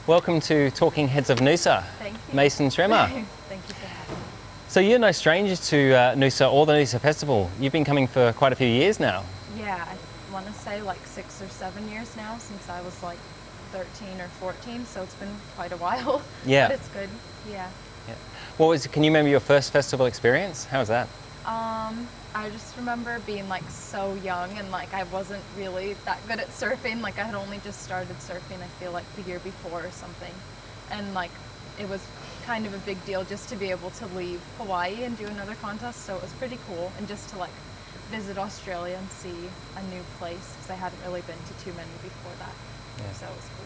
Welcome to Talking Heads of Noosa. Thank you. Mason Schremmer. Thank you for having me. So you're no stranger to Noosa or the Noosa Festival. You've been coming for quite a few years now. Yeah, I want to say like 6 or 7 years now, since I was like 13 or 14, so it's been quite a while. Yeah. But it's good, yeah. Can you remember your first festival experience? How was that? I just remember being like so young and like I wasn't really that good at surfing. Like I had only just started surfing, I feel like the year before or something. And like it was kind of a big deal just to be able to leave Hawaii and do another contest, so it was pretty cool. And just to like visit Australia and see a new place, because I hadn't really been to too many before that. Yeah. So it was cool.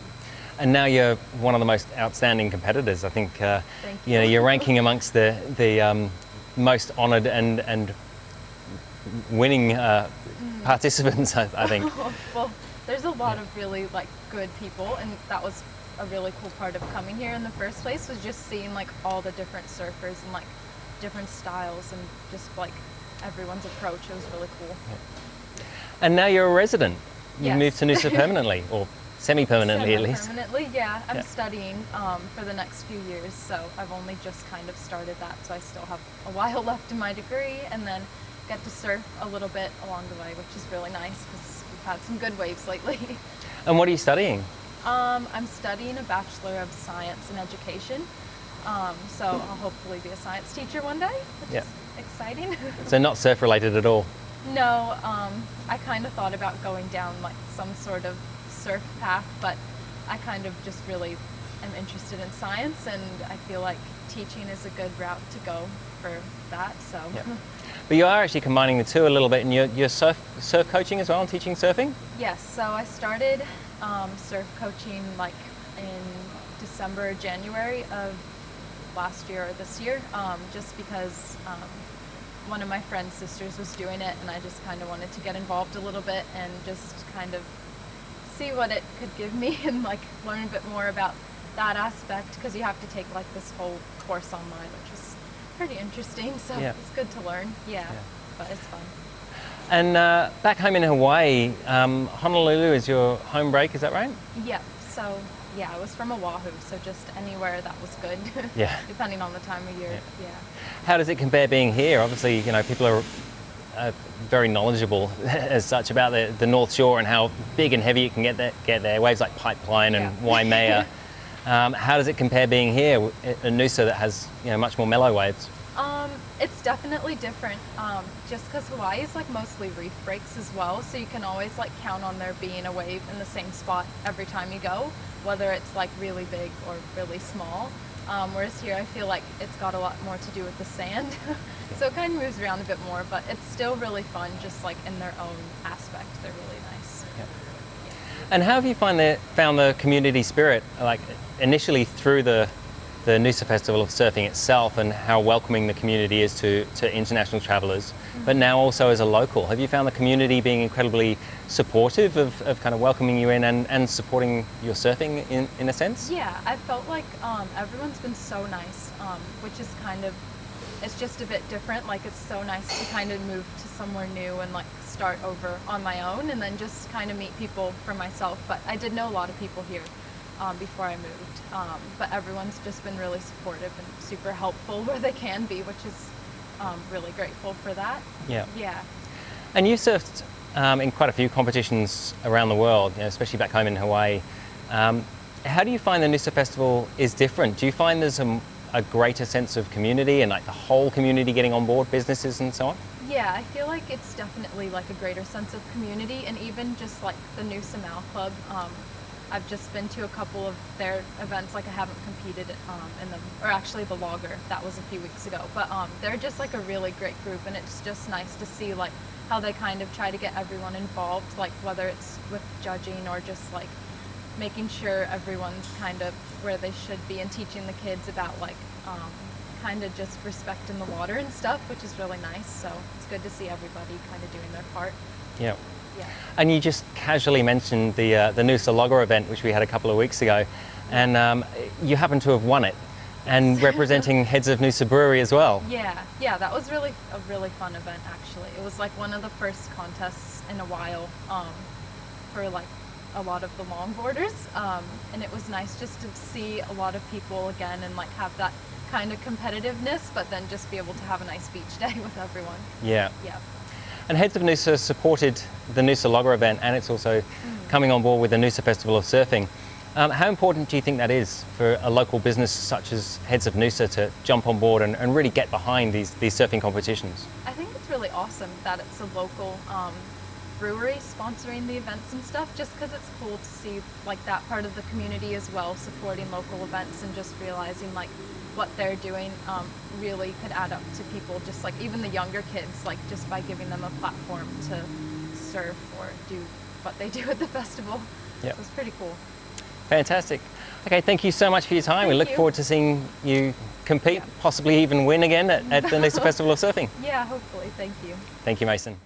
And now you're one of the most outstanding competitors. I think Thank you. you're ranking amongst the most honoured and winning participants, I think. Well, there's a lot of really like good people, and that was a really cool part of coming here in the first place, was just seeing like all the different surfers and like different styles and just like everyone's approach. It was really cool. Yeah. And now you're a resident. You Yes. moved to Noosa permanently, or semi-permanently at least. Permanently, yeah. I'm Yeah. studying for the next few years, so I've only just kind of started that, so I still have a while left in my degree, and then get to surf a little bit along the way, which is really nice because we've had some good waves lately. And what are you studying? I'm studying a Bachelor of Science in Education, so I'll hopefully be a science teacher one day, which Yeah. is exciting. So not surf related at all? No, I kind of thought about going down like some sort of surf path, but I kind of just really am interested in science, and I feel like teaching is a good route to go for that, so. Yeah. But you are actually combining the two a little bit, and you're surf coaching as well and teaching surfing? Yes, so I started surf coaching like in December or January of last year or this year, just because one of my friend's sisters was doing it, and I just kind of wanted to get involved a little bit and just kind of see what it could give me and like learn a bit more about that aspect, because you have to take like this whole course online, which is pretty interesting, so Yeah. it's good to learn. Yeah. But it's fun. And back home in Hawaii, Honolulu is your home break, is that right? Yeah, so yeah, I was from Oahu, so just anywhere that was good. Yeah. Depending on the time of year. Yeah. How does it compare being here? Obviously, people are very knowledgeable as such about the North Shore and how big and heavy it can get there. Waves like Pipeline and Waimea. How does it compare being here in Noosa that has much more mellow waves? It's definitely different, just because Hawaii is like mostly reef breaks as well, so you can always like count on there being a wave in the same spot every time you go, whether it's like really big or really small. Whereas here I feel like it's got a lot more to do with the sand, so it kind of moves around a bit more, but it's still really fun, just like in their own aspect. They're really nice. Yeah. And how have you found the community spirit, like initially through the Noosa Festival of surfing itself, and how welcoming the community is to international travellers, but now also as a local? Have you found the community being incredibly supportive of kind of welcoming you in and supporting your surfing in a sense? Yeah, I felt like everyone's been so nice, which is kind of, it's just a bit different. Like it's so nice to kind of move to somewhere new and like start over on my own, and then just kind of meet people for myself. But I did know a lot of people here before I moved, but everyone's just been really supportive and super helpful where they can be, which is really grateful for that. Yeah. Yeah. And you surfed in quite a few competitions around the world, especially back home in Hawaii. How do you find the Noosa Festival is different? Do you find there's a greater sense of community and like the whole community getting on board, businesses and so on? Yeah, I feel like it's definitely like a greater sense of community, and even just like the Noosa Mal Club. I've just been to a couple of their events, like I haven't competed in them, or actually the Logger, that was a few weeks ago, but they're just like a really great group, and it's just nice to see like how they kind of try to get everyone involved, like whether it's with judging or just like making sure everyone's kind of where they should be, and teaching the kids about like kind of just respecting the water and stuff, which is really nice. So it's good to see everybody kind of doing their part. Yeah. Yeah. And you just casually mentioned the Noosa Logger event, which we had a couple of weeks ago, and you happen to have won it, and representing Heads of Noosa Brewery as well. Yeah, that was a really fun event actually. It was like one of the first contests in a while for like a lot of the longboarders, and it was nice just to see a lot of people again and like have that kind of competitiveness, but then just be able to have a nice beach day with everyone. Yeah. Yeah. And Heads of Noosa supported the Noosa Logger event, and it's also coming on board with the Noosa Festival of Surfing. How important do you think that is for a local business such as Heads of Noosa to jump on board and really get behind these surfing competitions? I think it's really awesome that it's a local brewery sponsoring the events and stuff, just because it's cool to see like that part of the community as well, supporting local events and just realizing like what they're doing really could add up to people, just like even the younger kids, like just by giving them a platform to surf or do what they do at the festival. Yeah. It was pretty cool. Fantastic. Okay, thank you so much for your time. We Thank look you. forward to seeing you compete, possibly even win again at the Noosa Festival of Surfing. Yeah, hopefully. Thank you. Thank you, Mason.